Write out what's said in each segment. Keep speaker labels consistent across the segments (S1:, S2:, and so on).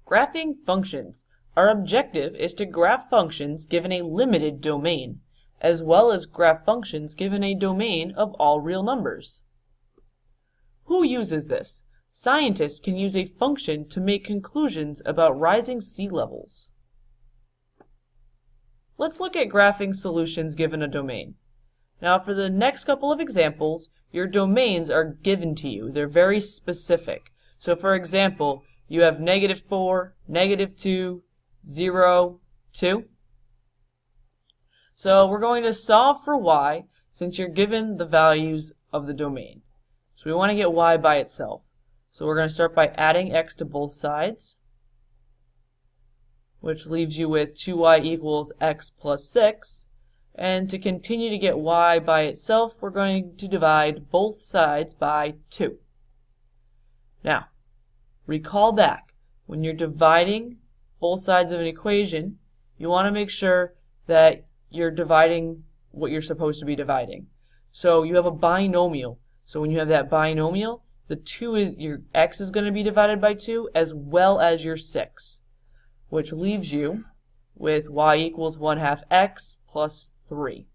S1: Graphing functions. Our objective is to graph functions given a limited domain, as well as graph functions given a domain of all real numbers. Who uses this? Scientists can use a function to make conclusions about rising sea levels. Let's look at graphing solutions given a domain. Now for the next couple of examples, your domains are given to you. They're very specific. So for example, you have -4, -2, 0, 2. So we're going to solve for y since you're given the values of the domain. So we want to get y by itself. So we're going to start by adding x to both sides, which leaves you with 2y equals x plus 6. And to continue to get y by itself, we're going to divide both sides by 2. Now, recall back, when you're dividing both sides of an equation, you want to make sure that you're dividing what you're supposed to be dividing. So you have a binomial. So when you have that binomial, the 2 is your x is going to be divided by 2 as well as your 6, which leaves you with y equals 1/2 x plus 3.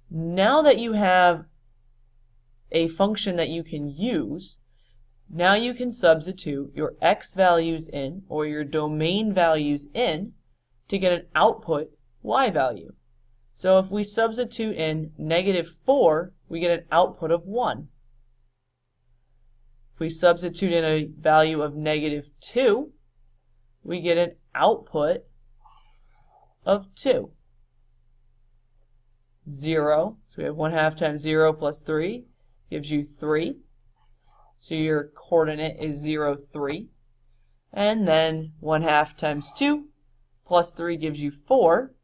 S1: Now that you have a function that you can use, now you can substitute your x values in, or your domain values in, to get an output y value. So if we substitute in -4, we get an output of 1. If we substitute in a value of -2, we get an output of 2. 0, so we have 1/2 times 0 plus 3 gives you 3. So your coordinate is 0, 3. And then 1/2 times 2 plus 3 gives you 4,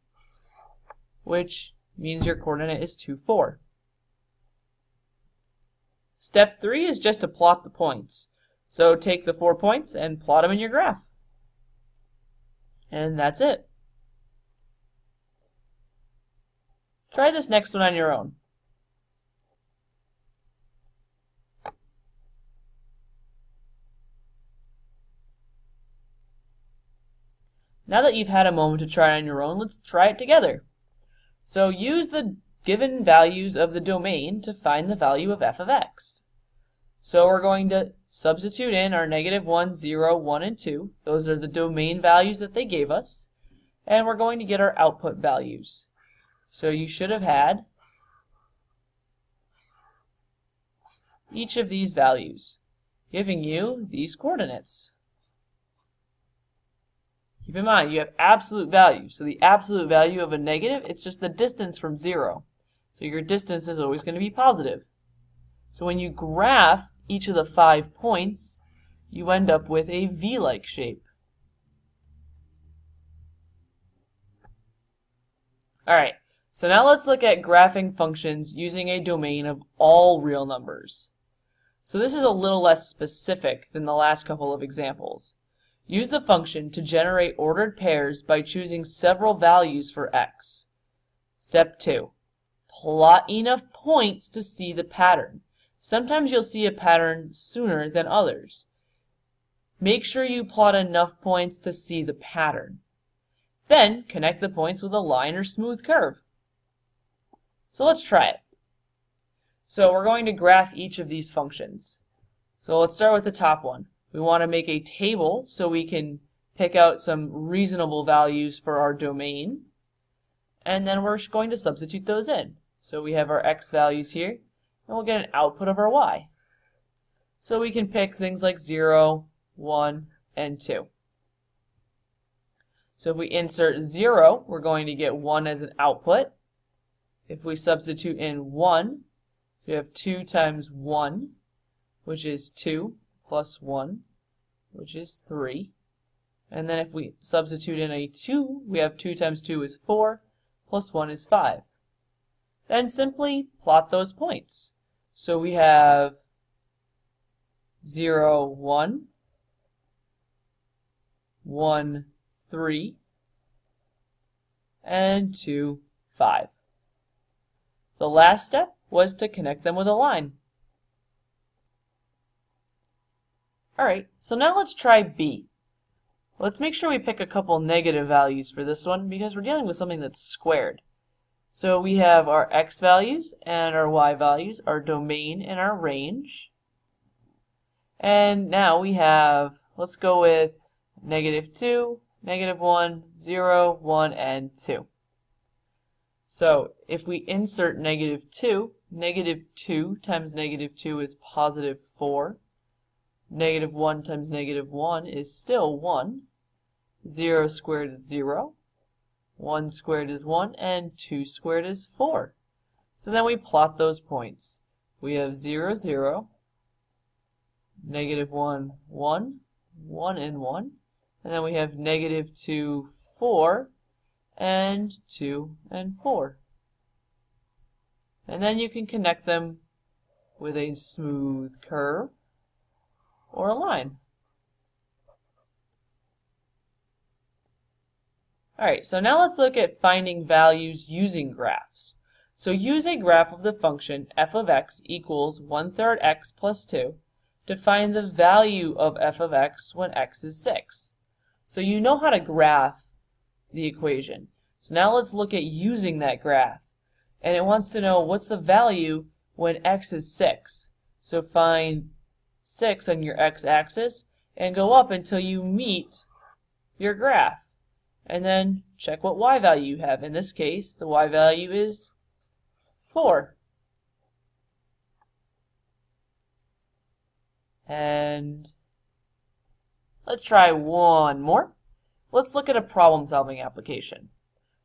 S1: which means your coordinate is 2, 4. Step 3 is just to plot the points. So take the 4 points and plot them in your graph. And that's it. Try this next one on your own. Now that you've had a moment to try it on your own, let's try it together. So use the given values of the domain to find the value of f of x. So we're going to substitute in our -1, 0, 1, and 2. Those are the domain values that they gave us. And we're going to get our output values. So you should have had each of these values, giving you these coordinates. Keep in mind, you have absolute value. So the absolute value of a negative, it's just the distance from 0. So your distance is always going to be positive. So when you graph each of the 5 points, you end up with a V-like shape. Alright, so now let's look at graphing functions using a domain of all real numbers. So this is a little less specific than the last couple of examples. Use the function to generate ordered pairs by choosing several values for x. Step 2. Plot enough points to see the pattern. Sometimes you'll see a pattern sooner than others. Make sure you plot enough points to see the pattern. Then connect the points with a line or smooth curve. So let's try it. So we're going to graph each of these functions. So let's start with the top one. We want to make a table so we can pick out some reasonable values for our domain. And then we're going to substitute those in. So we have our x values here, and we'll get an output of our y. So we can pick things like 0, 1, and 2. So if we insert 0, we're going to get 1 as an output. If we substitute in 1, we have 2 times 1, which is 2, plus 1, which is 3. And then if we substitute in a 2, we have 2 times 2 is 4, plus 1 is 5. Then simply plot those points. So we have 0, 1, 1, 3, and 2, 5. The last step was to connect them with a line. Alright, so now let's try B. Let's make sure we pick a couple negative values for this one because we're dealing with something that's squared. So we have our x values and our y values, our domain and our range. And now we have, let's go with -2, -1, 0, 1, and 2. So if we insert -2, -2 times -2 is +4. -1 times -1 is still 1. 0 squared is 0. 1 squared is 1, and 2 squared is 4. So then we plot those points. We have 0, 0, -1, 1, 1, and 1. And then we have -2, 4, and 2, and 4. And then you can connect them with a smooth curve or a line. Alright, so now let's look at finding values using graphs. So use a graph of the function f of x equals 1/3 x plus 2 to find the value of f of x when x is 6. So you know how to graph the equation. So now let's look at using that graph. And it wants to know what's the value when x is 6. So find 6 on your x-axis and go up until you meet your graph. And then check what y value you have. In this case, the y value is 4. And let's try one more. Let's look at a problem-solving application.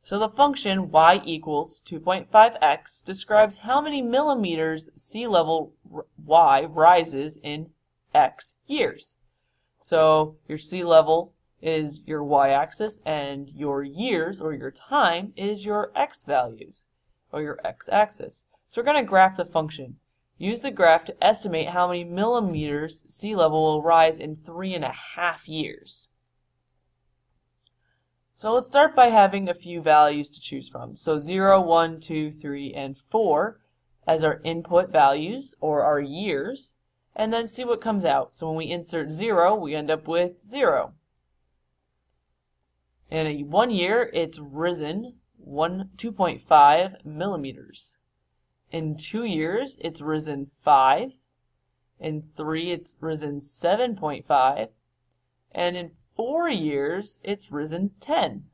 S1: So the function y equals 2.5x describes how many millimeters sea level y rises in x years. So your sea level is your y-axis and your years or your time is your x values or your x-axis. So we're going to graph the function. Use the graph to estimate how many millimeters sea level will rise in 3.5 years. So let's start by having a few values to choose from. So 0, 1, 2, 3, and 4 as our input values or our years, and then see what comes out. So when we insert 0, we end up with 0. In 1 year, it's risen 2.5 millimeters. In 2 years, it's risen 5. In 3, it's risen 7.5. And in 4 years, it's risen 10.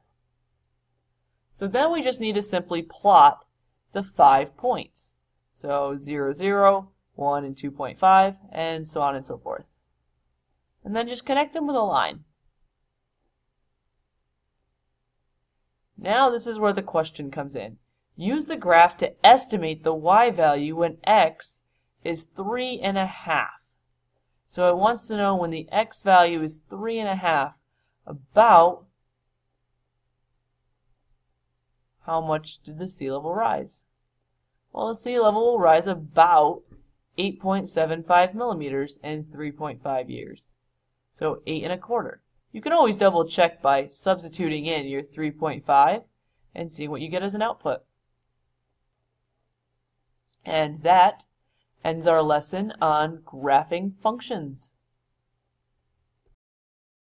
S1: So then we just need to simply plot the 5 points. So 0, 0, 1, and 2.5, and so on and so forth. And then just connect them with a line. Now this is where the question comes in. Use the graph to estimate the y value when x is 3.5. So it wants to know when the x value is 3.5, about how much did the sea level rise? Well, the sea level will rise about 8.75 millimeters in 3.5 years. So 8.25. You can always double check by substituting in your 3.5 and seeing what you get as an output. And that ends our lesson on graphing functions.